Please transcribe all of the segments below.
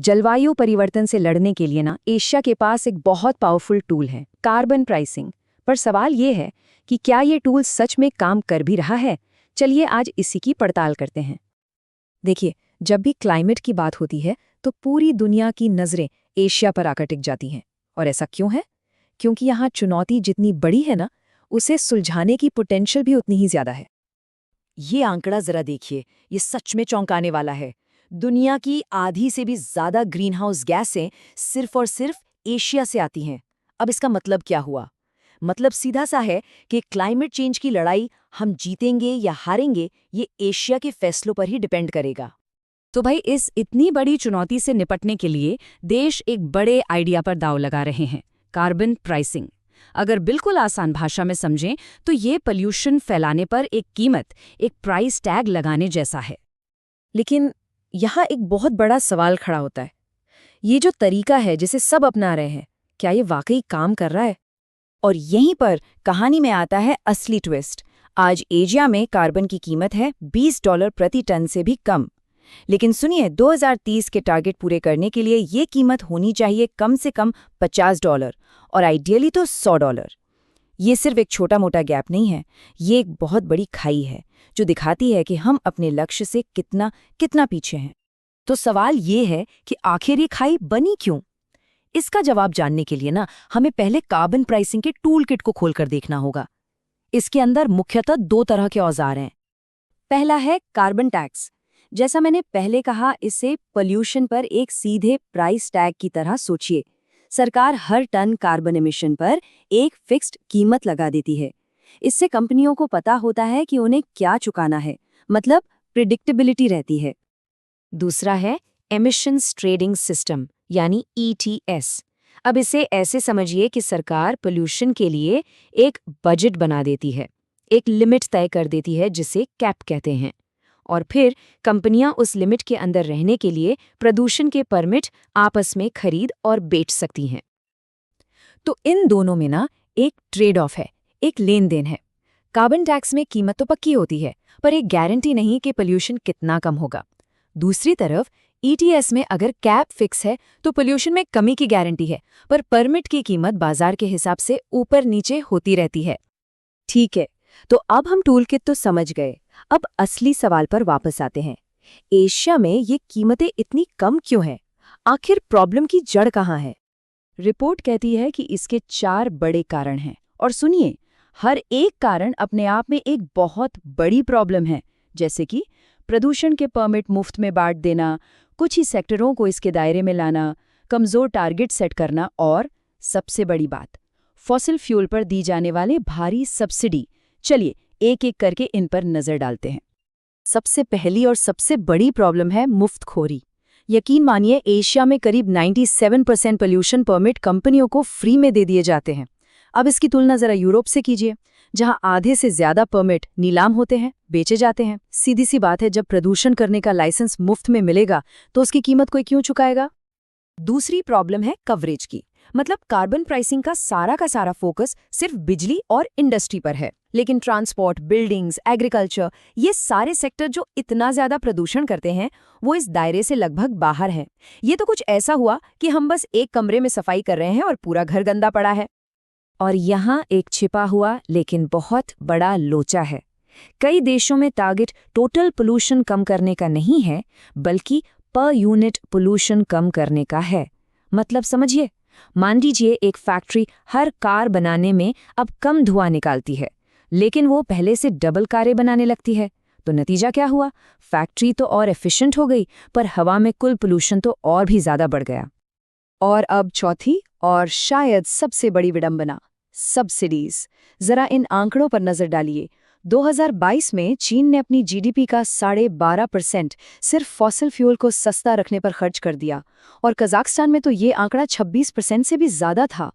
जलवायु परिवर्तन से लड़ने के लिए ना एशिया के पास एक बहुत पावरफुल टूल है, कार्बन प्राइसिंग। पर सवाल ये है कि क्या ये टूल सच में काम कर भी रहा है? चलिए आज इसी की पड़ताल करते हैं। देखिए, जब भी क्लाइमेट की बात होती है तो पूरी दुनिया की नज़रें एशिया पर आकर टिक जाती हैं। और ऐसा क्यों है? क्योंकि यहाँ चुनौती जितनी बड़ी है ना, उसे सुलझाने की पोटेंशियल भी उतनी ही ज्यादा है। ये आंकड़ा जरा देखिए, ये सच में चौंकाने वाला है। दुनिया की आधी से भी ज्यादा ग्रीन हाउस गैसें सिर्फ और सिर्फ एशिया से आती हैं। अब इसका मतलब क्या हुआ? मतलब सीधा सा है कि क्लाइमेट चेंज की लड़ाई हम जीतेंगे या हारेंगे, ये एशिया के फैसलों पर ही डिपेंड करेगा। तो भाई, इस इतनी बड़ी चुनौती से निपटने के लिए देश एक बड़े आइडिया पर दांव लगा रहे हैं, कार्बन प्राइसिंग। अगर बिल्कुल आसान भाषा में समझें तो ये पोल्यूशन फैलाने पर एक कीमत, एक प्राइस टैग लगाने जैसा है। लेकिन यहाँ एक बहुत बड़ा सवाल खड़ा होता है। ये जो तरीका है जिसे सब अपना रहे हैं, क्या ये वाकई काम कर रहा है? और यहीं पर कहानी में आता है असली ट्विस्ट। आज एशिया में कार्बन की कीमत है $20 प्रति टन से भी कम। लेकिन सुनिए, 2030 के टारगेट पूरे करने के लिए ये कीमत होनी चाहिए कम से कम $50 और आइडियली तो $100। ये सिर्फ एक छोटा मोटा गैप नहीं है, ये एक बहुत बड़ी खाई है जो दिखाती है कि हम अपने लक्ष्य से कितना कितना पीछे हैं। तो सवाल ये है कि आखिर ये खाई बनी क्यों? इसका जवाब जानने के लिए ना हमें पहले कार्बन प्राइसिंग के टूल किट को खोलकर देखना होगा। इसके अंदर मुख्यतः 2 तरह के औजार हैं। पहला है कार्बन टैक्स। जैसा मैंने पहले कहा, इसे पोल्यूशन पर एक सीधे प्राइस टैग की तरह सोचिए। सरकार हर टन कार्बन एमिशन पर एक फिक्स्ड कीमत लगा देती है। इससे कंपनियों को पता होता है कि उन्हें क्या चुकाना है, मतलब प्रिडिक्टेबिलिटी रहती है। दूसरा है एमिशंस ट्रेडिंग सिस्टम, यानी ETS। अब इसे ऐसे समझिए कि सरकार पोल्यूशन के लिए एक बजट बना देती है, एक लिमिट तय कर देती है जिसे कैप कहते हैं, और फिर कंपनियां उस लिमिट के अंदर रहने के लिए प्रदूषण के परमिट आपस में खरीद और बेच सकती हैं। तो इन दोनों में ना एक ट्रेड ऑफ है, एक लेन देन है। कार्बन टैक्स में कीमत तो पक्की होती है, पर एक गारंटी नहीं कि पोल्यूशन कितना कम होगा। दूसरी तरफ ETS में अगर कैप फिक्स है तो पोल्यूशन में कमी की गारंटी है, पर परमिट की कीमत बाजार के हिसाब से ऊपर नीचे होती रहती है। ठीक है, तो अब हम टूल किट तो समझ गए। अब असली सवाल पर वापस आते हैं। एशिया में ये कीमतें इतनी कम क्यों हैं? आखिर प्रॉब्लम की जड़ कहाँ है? रिपोर्ट कहती है कि इसके 4 बड़े कारण हैं। और सुनिए, हर एक कारण अपने आप में एक बहुत बड़ी प्रॉब्लम है। जैसे कि प्रदूषण के परमिट मुफ्त में बांट देना, कुछ ही सेक्टरों को इसके दायरे में लाना, कमजोर टारगेट सेट करना, और सबसे बड़ी बात, फॉसिल फ्यूल पर दी जाने वाले भारी सब्सिडी। चलिए एक एक करके इन पर नजर डालते हैं। सबसे पहली और सबसे बड़ी प्रॉब्लम है मुफ्तखोरी। यकीन मानिए, एशिया में करीब 97% पोल्यूशन परमिट कंपनियों को फ्री में दे दिए जाते हैं। अब इसकी तुलना जरा यूरोप से कीजिए, जहां आधे से ज्यादा परमिट नीलाम होते हैं, बेचे जाते हैं। सीधी सी बात है, जब प्रदूषण करने का लाइसेंस मुफ्त में मिलेगा तो उसकी कीमत कोई क्यों चुकाएगा? दूसरी प्रॉब्लम है कवरेज की। मतलब कार्बन प्राइसिंग का सारा फोकस सिर्फ बिजली और इंडस्ट्री पर है, लेकिन ट्रांसपोर्ट, बिल्डिंग्स, एग्रीकल्चर, ये सारे सेक्टर जो इतना ज्यादा प्रदूषण करते हैं, वो इस दायरे से लगभग बाहर हैं। ये तो कुछ ऐसा हुआ कि हम बस एक कमरे में सफाई कर रहे हैं और पूरा घर गंदा पड़ा है। और यहाँ एक छिपा हुआ लेकिन बहुत बड़ा लोचा है। कई देशों में टारगेट टोटल पोल्यूशन कम करने का नहीं है, बल्कि पर यूनिट पोल्यूशन कम करने का है। मतलब समझिए, मान लीजिए एक फैक्ट्री हर कार बनाने में अब कम धुआं निकालती है, लेकिन वो पहले से डबल कारें बनाने लगती है। तो नतीजा क्या हुआ? फैक्ट्री तो और एफिशिएंट हो गई, पर हवा में कुल पोल्यूशन तो और भी ज्यादा बढ़ गया। और अब चौथी और शायद सबसे बड़ी विडंबना, सब्सिडीज। जरा इन आंकड़ों पर नजर डालिए। 2022 में चीन ने अपनी GDP का 12.5% सिर्फ फॉसिल फ्यूल को सस्ता रखने पर खर्च कर दिया, और कजाकिस्तान में तो ये आंकड़ा 26% से भी ज्यादा था।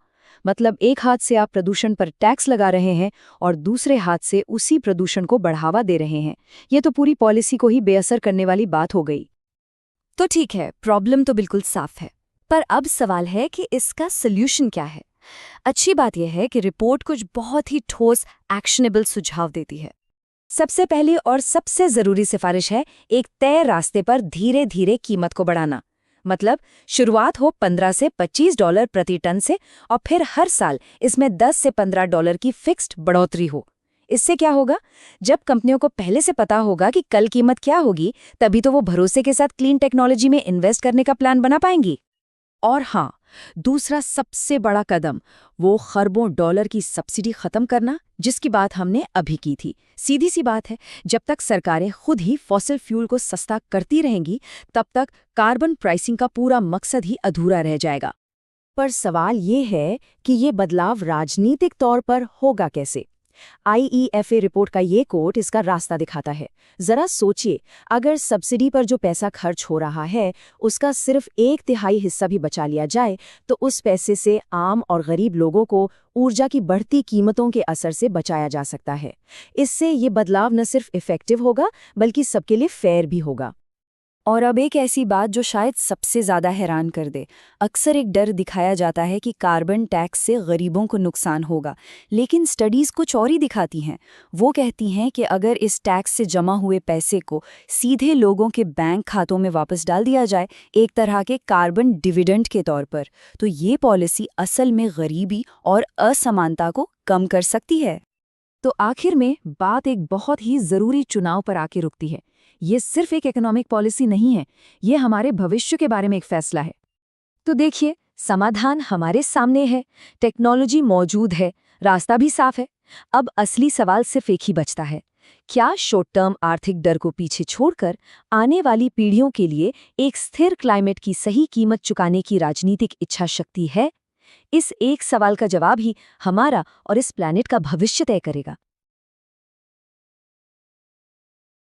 मतलब एक हाथ से आप प्रदूषण पर टैक्स लगा रहे हैं और दूसरे हाथ से उसी प्रदूषण को बढ़ावा दे रहे हैं। ये तो पूरी पॉलिसी को ही बेअसर करने वाली बात हो गई। तो ठीक है, प्रॉब्लम तो बिल्कुल साफ है, पर अब सवाल है कि इसका सॉल्यूशन क्या है। अच्छी बात यह है कि रिपोर्ट कुछ बहुत ही ठोस, एक्शनेबल सुझाव देती है। सबसे पहली और सबसे जरूरी सिफारिश है एक तय रास्ते पर धीरे धीरे कीमत को बढ़ाना। मतलब शुरुआत हो $15 से $25 प्रति टन से और फिर हर साल इसमें $10 से $15 की फिक्स्ड बढ़ोतरी हो। इससे क्या होगा? जब कंपनियों को पहले से पता होगा कि कल कीमत क्या होगी, तभी तो वो भरोसे के साथ क्लीन टेक्नोलॉजी में इन्वेस्ट करने का प्लान बना पाएंगी। और हाँ, दूसरा सबसे बड़ा कदम वो खरबों डॉलर की सब्सिडी खत्म करना, जिसकी बात हमने अभी की थी। सीधी सी बात है, जब तक सरकारें खुद ही फॉसिल फ्यूल को सस्ता करती रहेंगी, तब तक कार्बन प्राइसिंग का पूरा मकसद ही अधूरा रह जाएगा। पर सवाल ये है कि ये बदलाव राजनीतिक तौर पर होगा कैसे? IEFA रिपोर्ट का ये कोट इसका रास्ता दिखाता है। जरा सोचिए, अगर सब्सिडी पर जो पैसा खर्च हो रहा है उसका सिर्फ 1/3 हिस्सा भी बचा लिया जाए, तो उस पैसे से आम और गरीब लोगों को ऊर्जा की बढ़ती कीमतों के असर से बचाया जा सकता है। इससे ये बदलाव न सिर्फ इफेक्टिव होगा, बल्कि सबके लिए फेयर भी होगा। और अब एक ऐसी बात जो शायद सबसे ज़्यादा हैरान कर दे। अक्सर एक डर दिखाया जाता है कि कार्बन टैक्स से गरीबों को नुकसान होगा, लेकिन स्टडीज़ कुछ और ही दिखाती हैं। वो कहती हैं कि अगर इस टैक्स से जमा हुए पैसे को सीधे लोगों के बैंक खातों में वापस डाल दिया जाए, एक तरह के कार्बन डिविडेंड के तौर पर, तो ये पॉलिसी असल में गरीबी और असमानता को कम कर सकती है। तो आखिर में बात एक बहुत ही ज़रूरी चुनाव पर आके रुकती है। ये सिर्फ एक इकोनॉमिक पॉलिसी नहीं है, ये हमारे भविष्य के बारे में एक फैसला है। तो देखिए, समाधान हमारे सामने है, टेक्नोलॉजी मौजूद है, रास्ता भी साफ है। अब असली सवाल सिर्फ एक ही बचता है, क्या शॉर्ट टर्म आर्थिक डर को पीछे छोड़कर आने वाली पीढ़ियों के लिए एक स्थिर क्लाइमेट की सही कीमत चुकाने की राजनीतिक इच्छा शक्ति है? इस एक सवाल का जवाब ही हमारा और इस प्लैनेट का भविष्य तय करेगा।